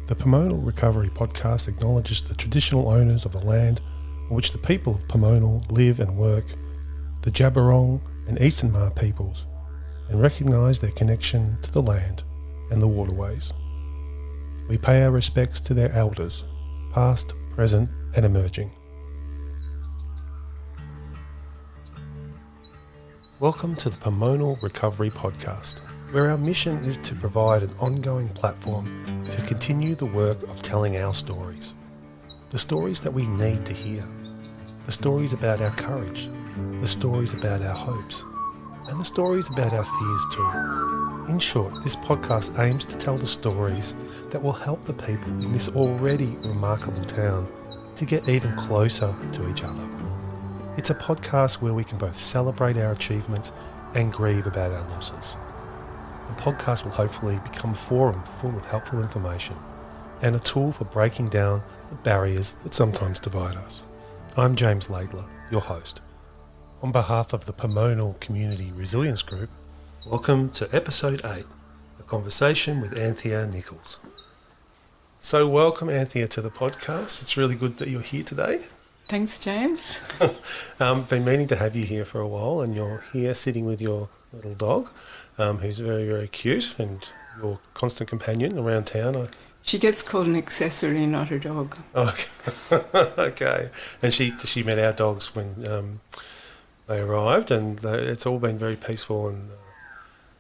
The Pomonal Recovery Podcast acknowledges the traditional owners of the land on which the people of Pomonal live and work, the Jabberong and Eastern Maar peoples, and recognise their connection to the land and the waterways. We pay our respects to their elders, past, present and emerging. Welcome to the Pomonal Recovery Podcast, where our mission is to provide an ongoing platform to continue the work of telling our stories. The stories that we need to hear. The stories about our courage. The stories about our hopes. And the stories about our fears too. In short, this podcast aims to tell the stories that will help the people in this already remarkable town to get even closer to each other. It's a podcast where we can both celebrate our achievements and grieve about our losses. The podcast will hopefully become a forum full of helpful information and a tool for breaking down the barriers that sometimes divide us. I'm James Laidler, your host. On behalf of the Pomonal Community Resilience Group, welcome to Episode 8, a conversation with Anthea Nichols. So welcome, Anthea, to the podcast. It's really good that you're here today. Thanks, James. Been meaning to have you here for a while, and you're here sitting with your little dog, who's very, very cute and your constant companion around town. She gets called an accessory, not a dog. Oh, okay. And she met our dogs when they arrived, and it's all been very peaceful,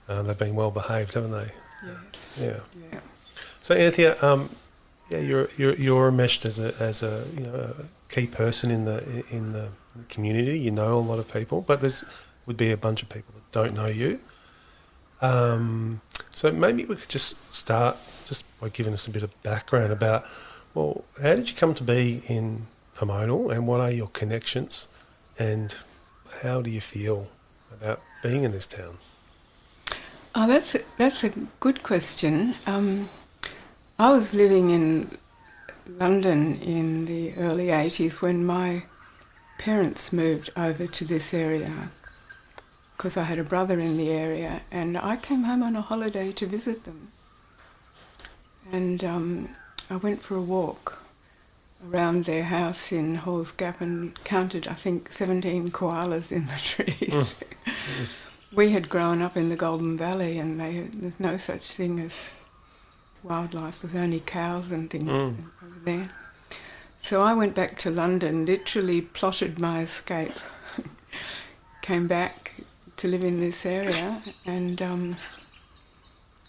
and they've been well behaved, haven't they? Yes. Yeah. So, Anthea, you're enmeshed as a key person in the community. You know a lot of people, but there's would be a bunch of people that don't know you. So maybe we could just start just by giving us a bit of background about, well, how did you come to be in Pomonal, and what are your connections, and how do you feel about being in this town? Oh, that's a good question. I was living in London in the early 80s when my parents moved over to this area because I had a brother in the area, and I came home on a holiday to visit them. And I went for a walk around their house in Hall's Gap and counted, I think, 17 koalas in the trees. We had grown up in the Golden Valley, and there's no such thing as wildlife. There's only cows and things over there. So I went back to London, literally plotted my escape, came back to live in this area, and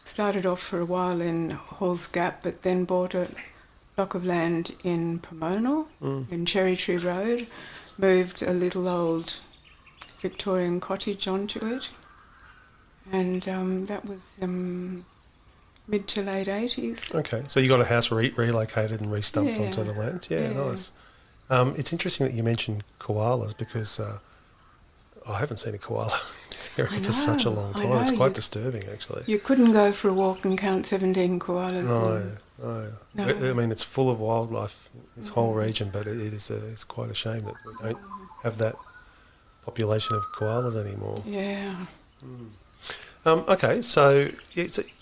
started off for a while in Hall's Gap, but then bought a block of land in Pomonal, in Cherry Tree Road, moved a little old Victorian cottage onto it, and that was mid to late 80s. Okay, so you got a house relocated and restumped onto the land. Yeah, nice. It's interesting that you mentioned koalas because I haven't seen a koala in this area for such a long time. It's quite disturbing, actually. You couldn't go for a walk and count 17 koalas. No. I mean, it's full of wildlife, this whole region, but it's quite a shame that we don't have that population of koalas anymore. Yeah. Okay, so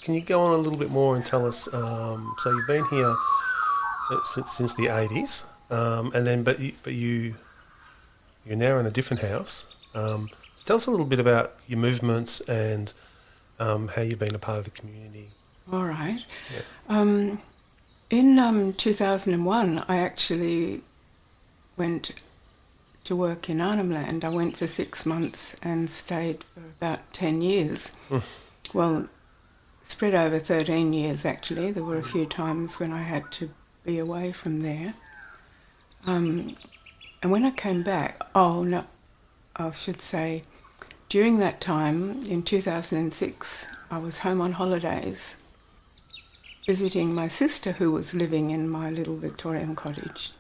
can you go on a little bit more and tell us? So you've been here since the 80s, and then but you're now in a different house. So tell us a little bit about your movements and how you've been a part of the community. All right. Yeah. In 2001, I actually went to work in Arnhem Land. I went for 6 months and stayed for about 10 years. Well, spread over 13 years, actually. There were a few times when I had to be away from there. And when I came back, I should say, during that time, in 2006, I was home on holidays, visiting my sister who was living in my little Victorian cottage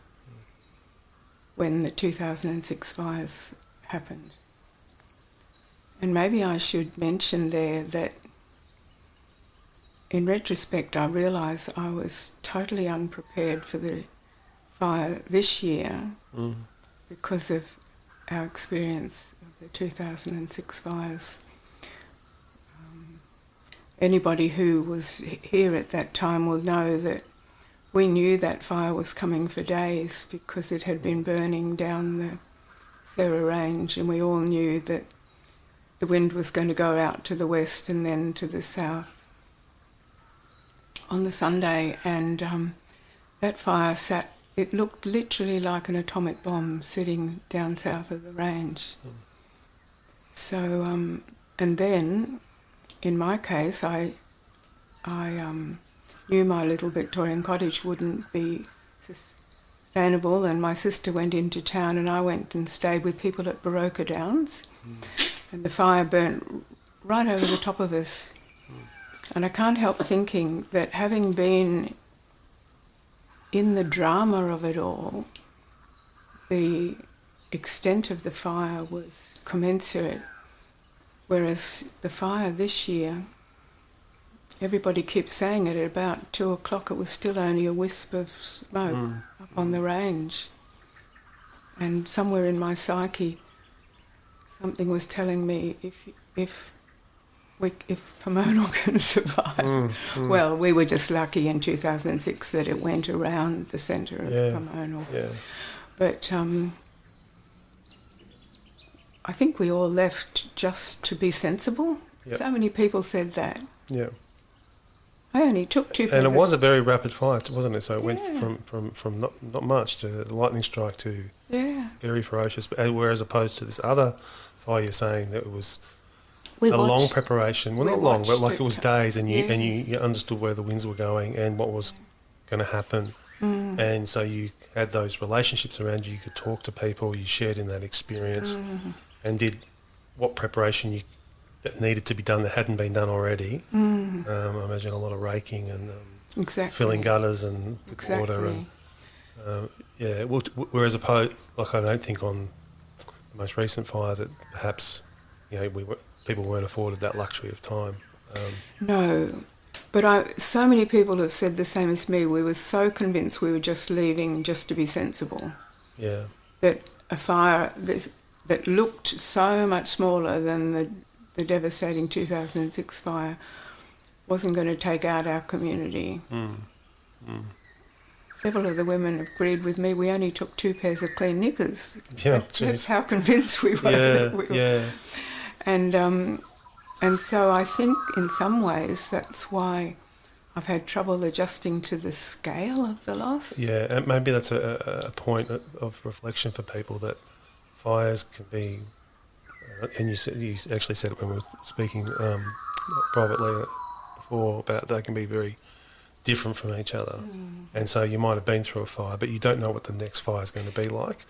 when the 2006 fires happened. And maybe I should mention there that in retrospect I realise I was totally unprepared for the fire this year because of our experience of the 2006 fires. Anybody who was here at that time will know that we knew that fire was coming for days because it had been burning down the Serra Range, and we all knew that the wind was going to go out to the west and then to the south on the Sunday, and that fire it looked literally like an atomic bomb sitting down south of the range. So, and then, in my case, I knew my little Victorian cottage wouldn't be sustainable, and my sister went into town and I went and stayed with people at Baroka Downs, and the fire burnt right over the top of us. And I can't help thinking that having been in the drama of it all, the extent of the fire was commensurate, whereas the fire this year, everybody keeps saying it, at about 2 o'clock it was still only a wisp of smoke up on the range. And somewhere in my psyche, something was telling me if Pomonal can survive. Well, we were just lucky in 2006 that it went around the centre of Pomonal. Yeah. But I think we all left just to be sensible. Yep. So many people said that. Yeah. I only took 2 And it was a very rapid fire, wasn't it? So it went from not much to lightning strike to very ferocious. Whereas opposed to this other fire, you're saying that it was long preparation. Well, not long, but like it was days, and you understood where the winds were going and what was going to happen. And so you had those relationships around you. You could talk to people. You shared in that experience, and did what preparation that needed to be done that hadn't been done already. I imagine a lot of raking and filling gutters and water and whereas opposed, like I don't think on the most recent fire that perhaps people weren't afforded that luxury of time. No, but so many people have said the same as me. We were so convinced we were just leaving just to be sensible. Yeah. That a fire that looked so much smaller than the devastating 2006 fire wasn't going to take out our community. Several of the women have agreed with me. We only took 2 pairs of clean knickers. Yeah, that's how convinced we were. And so I think in some ways that's why I've had trouble adjusting to the scale of the loss. Yeah, and maybe that's a point of reflection for people, that fires can be, and you actually said it when we were speaking privately before, about they can be very different from each other. And so you might have been through a fire, but you don't know what the next fire is going to be like.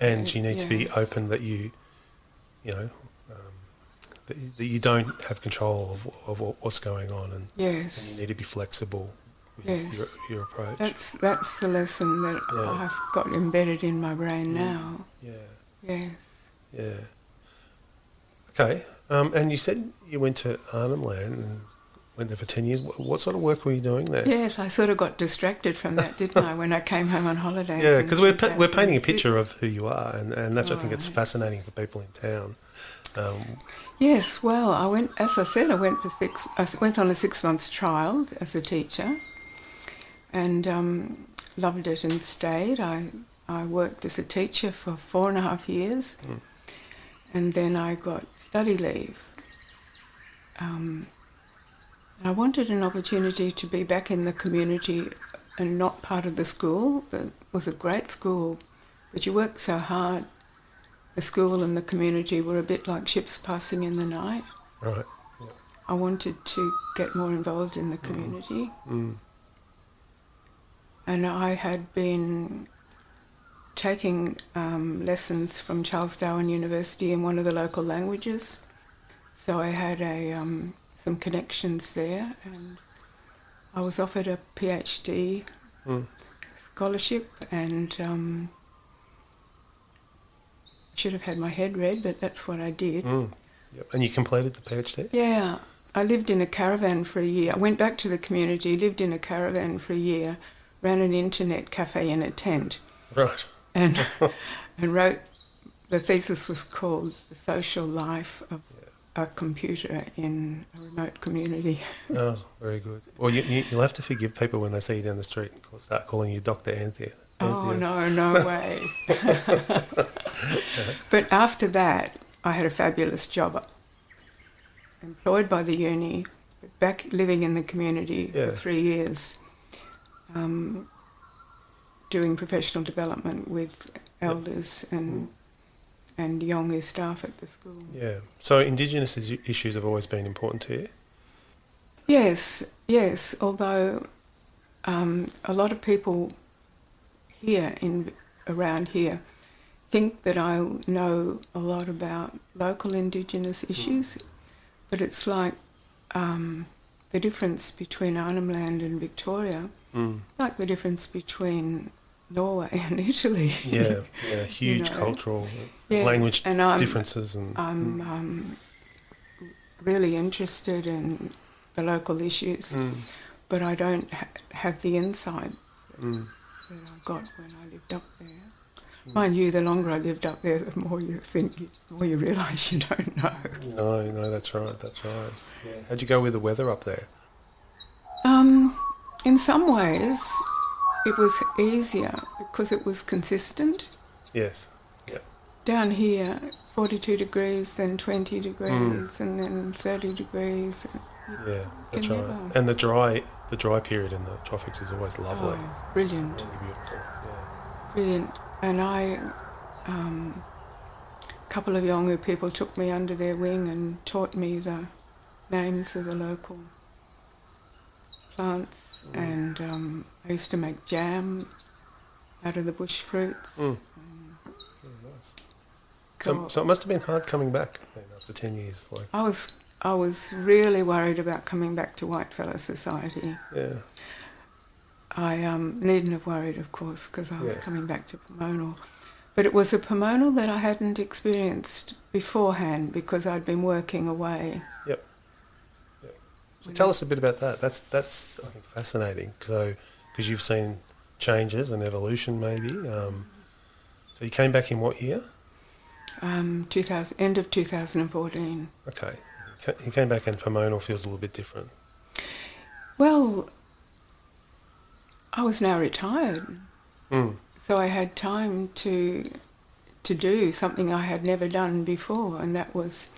And you need to be open that that you don't have control of what's going on, and you need to be flexible with your approach. That's the lesson that I've got embedded in my brain now. Yes. Yeah. Okay. And you said you went to Arnhem Land and went there for 10 years. What sort of work were you doing there? Yes, I sort of got distracted from that, didn't I, when I came home on holidays? Yeah, because we're painting a picture of who you are, and that's I think it's fascinating for people in town. Yes, well, I went on a 6-month trial as a teacher, and loved it and stayed. I worked as a teacher for 4.5 years, and then I got study leave. I wanted an opportunity to be back in the community and not part of the school. It was a great school, but you worked so hard. The school and the community were a bit like ships passing in the night. Right. Yeah. I wanted to get more involved in the community. And I had been taking lessons from Charles Darwin University in one of the local languages. So I had some connections there, and I was offered a PhD scholarship, and should have had my head read, but that's what I did. Yep. And you completed the PhD? Yeah. I lived in a caravan for a year. I went back to the community, lived in a caravan for a year, ran an internet cafe in a tent. Right. And wrote, the thesis was called The Social Life of a computer in a remote community. Oh, very good. Well, you'll have to forgive people when they see you down the street and start calling you Dr. Anthea. Oh, no way. But after that, I had a fabulous job, employed by the uni, but back living in the community for 3 years, doing professional development with elders and younger staff at the school. Yeah. So Indigenous issues have always been important to you? Yes. Although a lot of people here around here think that I know a lot about local Indigenous issues, but it's like the difference between Arnhem Land and Victoria, like the difference between Norway and Italy. Yeah, huge cultural, language and differences. And I'm really interested in the local issues, but I don't have the insight that I got when I lived up there. Mind you, the longer I lived up there, the more you realise you don't know. No, that's right. Yeah. How'd you go with the weather up there? In some ways, it was easier because it was consistent. Yes. Yeah. Down here, 42 degrees, then 20 degrees, and then 30 degrees. Yeah, that's right. And the dry period in the tropics is always lovely. Oh, brilliant. Really beautiful. Yeah. Brilliant. And a couple of younger people took me under their wing and taught me the names of the local plants, and I used to make jam out of the bush fruits. Very nice. So it must have been hard coming back then after 10 years. I was really worried about coming back to Whitefellow Society. Yeah. I needn't have worried, of course, because I was coming back to Pomonal. But it was a Pomonal that I hadn't experienced beforehand because I'd been working away. Yep. So tell us a bit about that. That's I think fascinating. So because you've seen changes and evolution, maybe. So you came back in what year? End of 2014. Okay. You came back and Pomonal feels a little bit different. Well, I was now retired, so I had time to do something I had never done before, and that was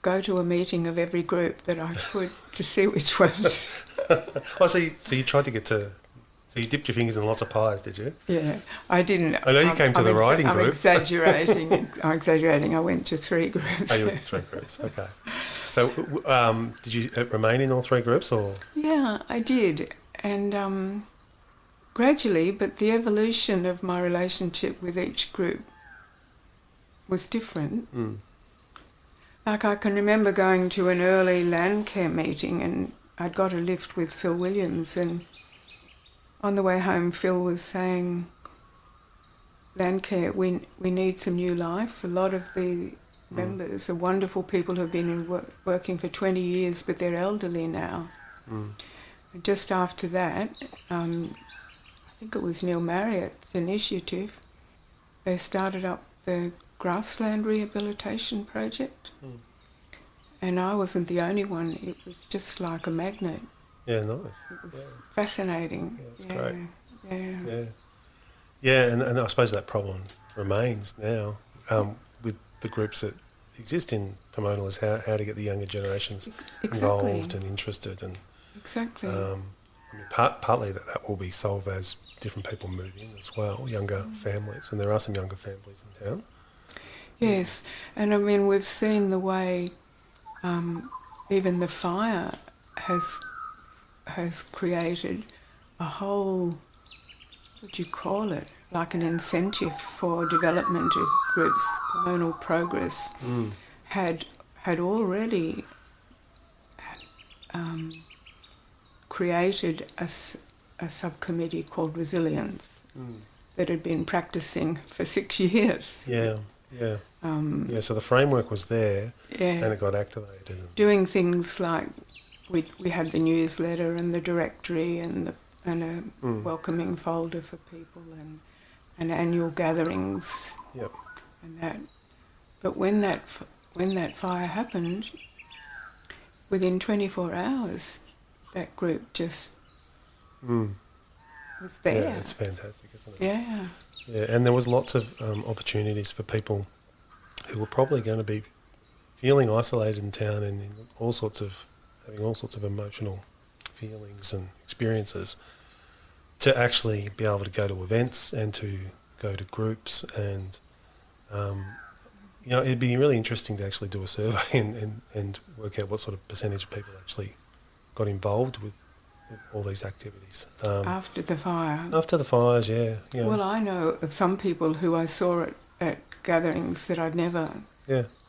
go to a meeting of every group that I could to see which ones. So you tried to get to... So you dipped your fingers in lots of pies, did you? Yeah, I didn't. I know you came to the writing group. I'm exaggerating. I went to 3 groups. Oh, you went to 3 groups, okay. So did you remain in all 3 groups, or...? Yeah, I did. And gradually, but the evolution of my relationship with each group was different. Like I can remember going to an early land care meeting, and I'd got a lift with Phil Williams, and on the way home Phil was saying, land care, we need some new life. A lot of the members are wonderful people who have been working for 20 years, but they're elderly now. And just after that, I think it was Neil Marriott's initiative, they started up the grassland rehabilitation project. And I wasn't the only one. It was just like a magnet. Yeah, nice. It was fascinating. Yeah, that's great. Yeah. And I suppose that problem remains now with the groups that exist in Pomonal, is how to get the younger generations involved and interested. And exactly. Partly that will be solved as different people move in as well, younger families, and there are some younger families in town. Yes, and I mean we've seen the way even the fire has created a whole, what do you call it, like an incentive for development of groups. Pomonal Progress had already created a subcommittee called Resilience that had been practising for 6 years. So the framework was there, and it got activated. Doing things like we had the newsletter and the directory and a welcoming folder for people and annual gatherings. Yep. And that. But when when that fire happened, within 24 hours, that group just was there. Yeah, it's fantastic, isn't it? Yeah. Yeah, and there was lots of opportunities for people who were probably going to be feeling isolated in town and in having all sorts of emotional feelings and experiences, to actually be able to go to events and to go to groups. And it'd be really interesting to actually do a survey and work out what sort of percentage of people actually got involved with all these activities. After the fire. After the fires, yeah. Well, I know of some people who I saw at gatherings that I'd never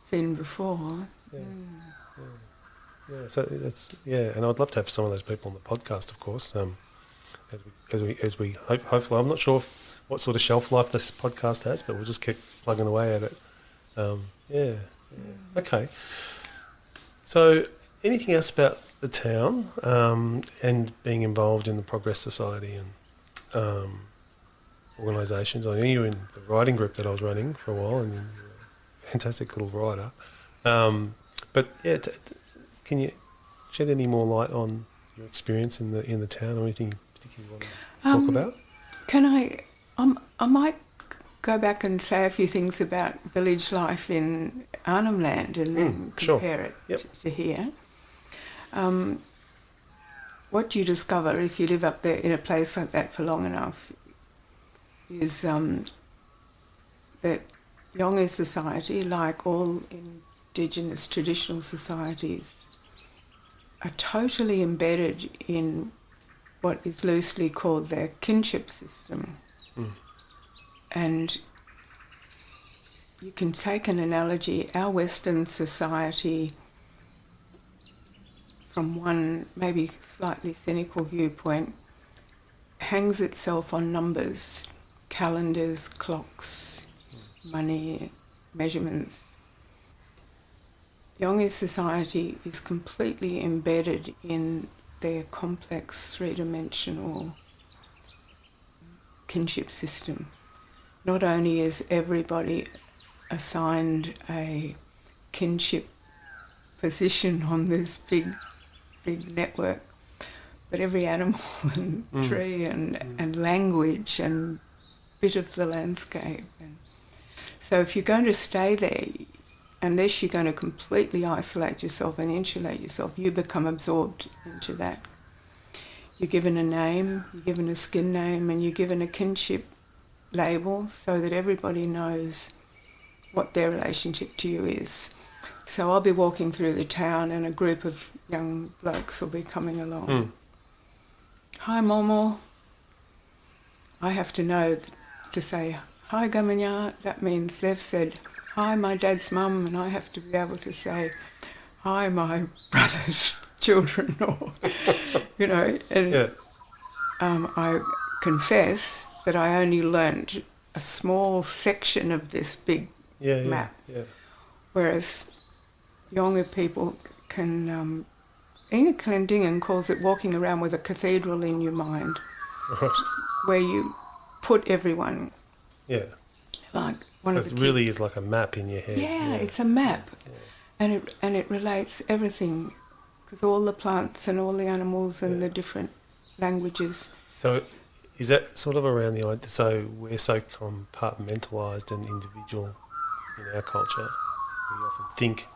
seen before. Yeah, so and I'd love to have some of those people on the podcast, of course. As we hopefully, I'm not sure what sort of shelf life this podcast has, but we'll just keep plugging away at it. Okay. So, anything else about the town and being involved in the Progress Society and organisations? I knew you were in the writing group that I was running for a while, and you're a fantastic little writer. But yeah, can you shed any more light on your experience in the town, or anything particularly you want to talk about? Can I might go back and say a few things about village life in Arnhem Land and then compare it to here. What you discover if you live up there in a place like that for long enough is that Yolngu society, like all Indigenous traditional societies, are totally embedded in what is loosely called their kinship system. And you can take an analogy. Our Western society, from one maybe slightly cynical viewpoint, hangs itself on numbers, calendars, clocks, money, measurements. Yolngu society is completely embedded in their complex three-dimensional kinship system. Not only is everybody assigned a kinship position on this big network, but every animal and tree and language and bit of the landscape. And so if you're going to stay there, unless you're going to completely isolate yourself and insulate yourself, you become absorbed into that. You're given a name, you're given a skin name, and you're given a kinship label so that everybody knows what their relationship to you is. So I'll be walking through the town and a group of young blokes will be coming along. Hi, Momo. I have to know to say, hi, Gamanya. That means they've said, hi, my dad's mum, and I have to be able to say, hi, my brother's children, or, and I confess that I only learnt a small section of this big map, whereas Yolngu people can, Inga Clendingen calls it walking around with a cathedral in your mind, where you put everyone. Yeah. Like one of the really is like a map in your head. Yeah, it's a map, and it relates everything, because all the plants and all the animals and the different languages. So, is that sort of around the idea? So we're so compartmentalised and individual in our culture. We often think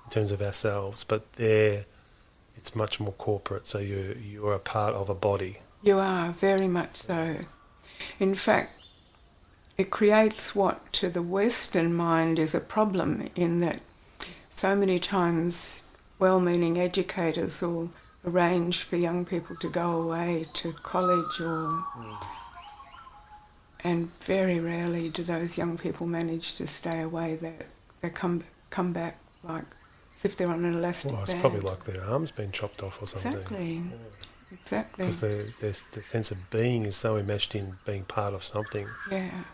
in terms of ourselves, but there, it's much more corporate. So you are a part of a body. You are, very much so. In fact, it creates what to the Western mind is a problem, in that so many times well-meaning educators will arrange for young people to go away to college and very rarely do those young people manage to stay away. They come back like as if they're on an elastic band. Well, it's probably like their arm's been chopped off or something. Exactly. Exactly. Because the sense of being is so enmeshed in being part of something. Yeah.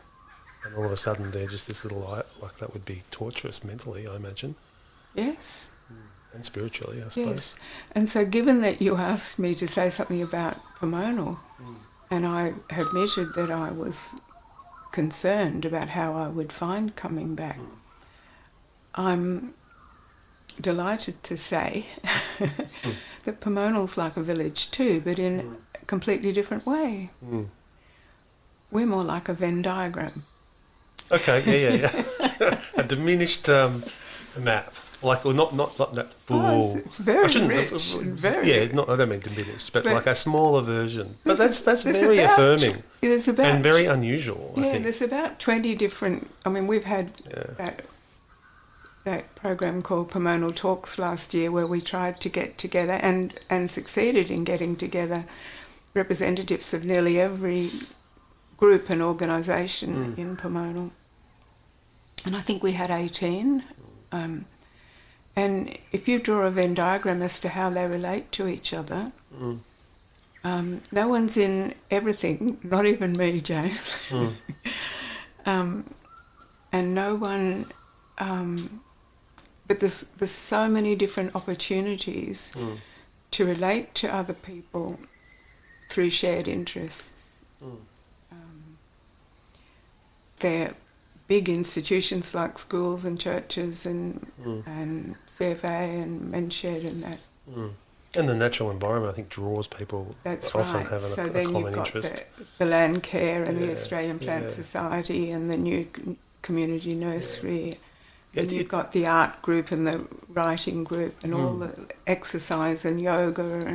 And all of a sudden they're just this little light, like that would be torturous mentally, I imagine. Yes. And spiritually, I suppose. Yes. And so given that you asked me to say something about Pomonal, and I admitted that I was concerned about how I would find coming back, I'm delighted to say that Pomonal's like a village too, but in a completely different way. We're more like a Venn diagram. Okay, yeah. A diminished map. Like, well, not that full. Oh, it's very rich. Very I don't mean diminished, but like a smaller version. But that's there's very about- affirming There's about and very unusual, I yeah. think. There's about 20 different. I mean, we've had that program called Pomonal Talks last year, where we tried to get together and succeeded in getting together representatives of nearly every group and organisation in Pomonal. And I think we had 18. And if you draw a Venn diagram as to how they relate to each other, no one's in everything, not even me, James. And no one, but there's so many different opportunities to relate to other people through shared interests. They're big institutions like schools and churches and CFA and Men's Shed and that. And the natural environment, I think, draws people. That's often right. having So a then common you've got interest. the land care and the Yeah, Australian Plant yeah. Society and the new community nursery. Yeah, And you've got the art group and the writing group and all the exercise and yoga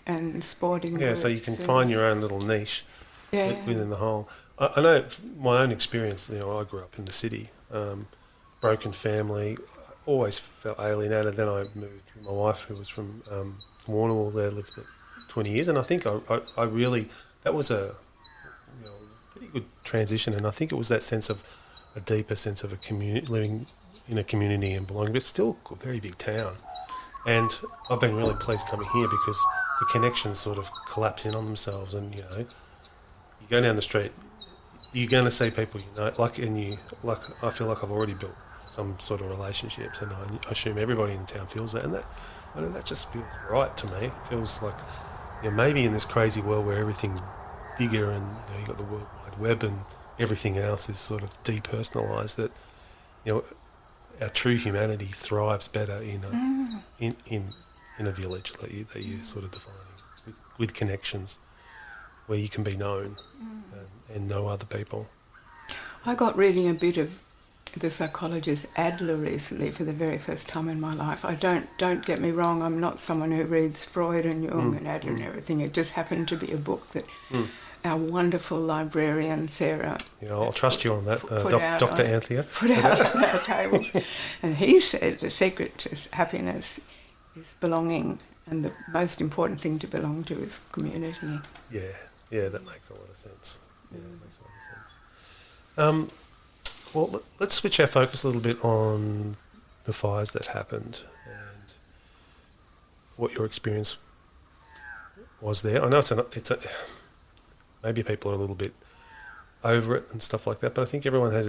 and sporting Yeah, groups. so you can find your own little niche within the whole. I know my own experience. I grew up in the city, broken family, always felt alienated. Then I moved with my wife, who was from Pomonal. There lived there 20 years, and I think I really that was a pretty good transition. And I think it was that sense of a deeper sense of a community, living in a community and belonging. But it's still a very big town, and I've been really pleased coming here because the connections sort of collapse in on themselves, and you go down the street. You're going to see people I feel like I've already built some sort of relationships, and I assume everybody in town feels that, and that just feels right to me. It feels like maybe in this crazy world where everything's bigger and you've got the World Wide Web and everything else is sort of depersonalised, that our true humanity thrives better in a village that you sort of defining with connections where you can be known and know other people. I got reading a bit of the psychologist Adler recently for the very first time in my life. I don't get me wrong, I'm not someone who reads Freud and Jung and Adler and everything. It just happened to be a book that our wonderful librarian Sarah I'll trust you on that, out Dr. on- Anthea. put out on our tables. And he said the secret to happiness is belonging, and the most important thing to belong to is community. Yeah, that makes a lot of sense. Yeah, that makes a lot of sense. Well, let's switch our focus a little bit on the fires that happened and what your experience was there. I know it's a maybe people are a little bit over it and stuff like that, but I think everyone has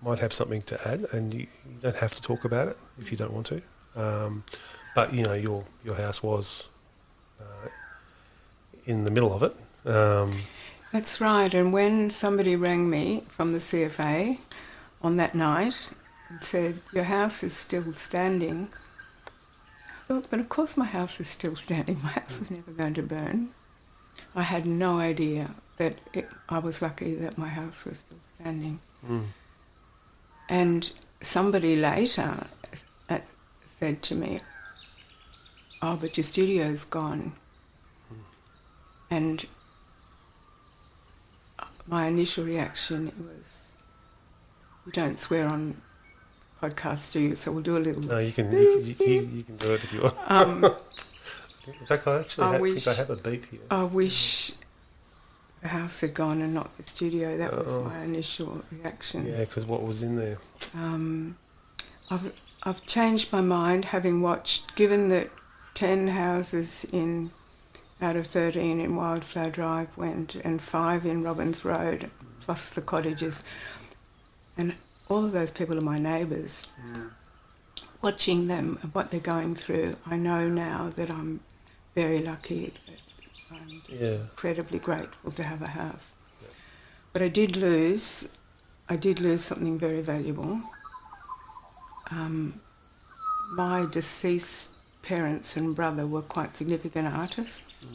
might have something to add, and you don't have to talk about it if you don't want to. But your house was in the middle of it. That's right, and when somebody rang me from the CFA on that night and said, your house is still standing, I thought, but of course my house is still standing. My house was never going to burn. I had no idea that I was lucky that my house was still standing. And somebody later said to me, oh, but your studio's gone. And my initial reaction was, you don't swear on podcasts, do you? So we'll do a little... No, you can do it if you want. In fact, I actually think I have a beep here. I wish the house had gone and not the studio. That was my initial reaction. Yeah, because what was in there? I've changed my mind, having watched, given that 10 houses out of 13 in Wildflower Drive went, and 5 in Robbins Road, plus the cottages. And all of those people are my neighbours. Watching them and what they're going through, I know now that I'm very lucky. I'm just incredibly grateful to have a house. Yeah. But I did lose something very valuable. my deceased parents and brother were quite significant artists,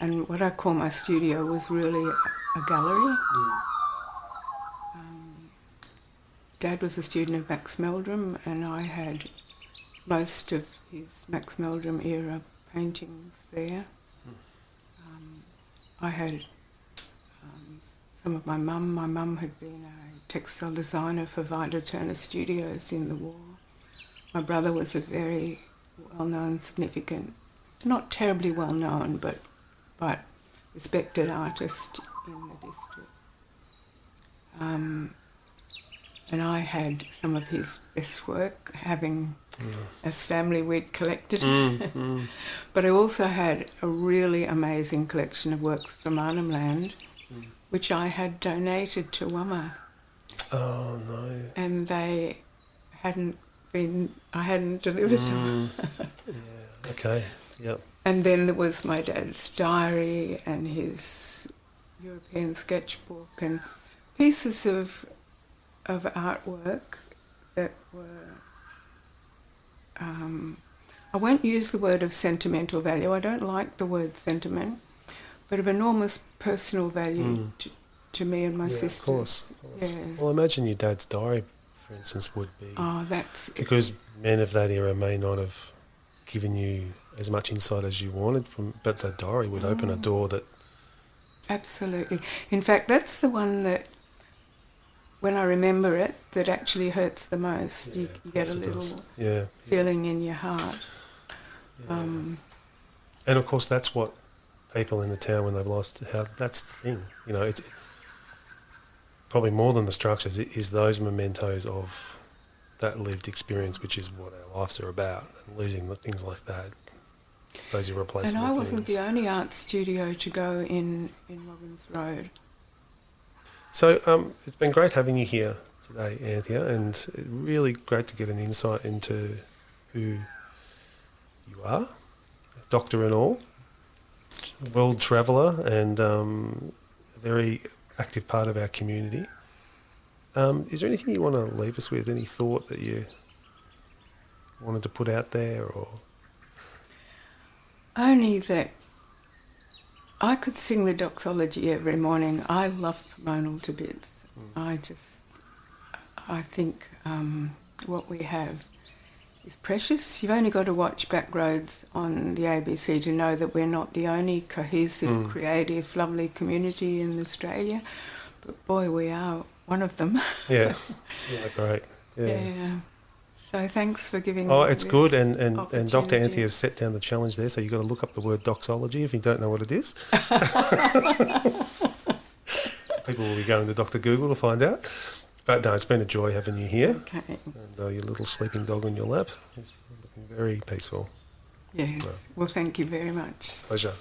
and what I call my studio was really a gallery. Dad was a student of Max Meldrum, and I had most of his Max Meldrum era paintings there. I had some of my mum. My mum had been a textile designer for Vida Turner Studios in the war. My brother was a very well-known, significant, not terribly well-known, but respected artist in the district. And I had some of his best work, having, as family, we'd collected. But I also had a really amazing collection of works from Arnhem Land, which I had donated to Wama. Oh, no. And I hadn't delivered them. Yeah, okay, yep. And then there was my dad's diary and his European sketchbook and pieces of artwork that were, I won't use the word of sentimental value. I don't like the word sentiment, but of enormous personal value to me and my sisters. Of course. Yes. Well, imagine your dad's diary, for instance, would be... Oh, that's... Because men of that era may not have given you as much insight as you wanted but the diary would open a door that... Absolutely. In fact, that's the one that, when I remember it, that actually hurts the most. Yeah, you get a little feeling in your heart. Yeah. And of course, that's what people in the town, when they've lost a house, that's the thing. You know, it's probably more than the structures, it is those mementos of that lived experience, which is what our lives are about. And losing things like that, those irreplaceable And I wasn't things. the only art studio to go in Robbins Road. So it's been great having you here today, Anthea, and really great to get an insight into who you are, doctor and all, world traveller, and a very active part of our community. Is there anything you want to leave us with? Any thought that you wanted to put out there, or? Only that I could sing the doxology every morning. I love Pomonal to bits. I think what we have is precious. You've only got to watch Backroads on the ABC to know that we're not the only cohesive, creative, lovely community in Australia. But boy, we are one of them. Yeah, great. Yeah. So thanks for giving me Oh, it's this good, and Dr. opportunity. Anthea has set down the challenge there, so you've got to look up the word doxology if you don't know what it is. People will be going to Dr. Google to find out. But no, it's been a joy having you here. Okay. And your little sleeping dog on your lap is looking very peaceful. Yes. No. Well, thank you very much. Pleasure.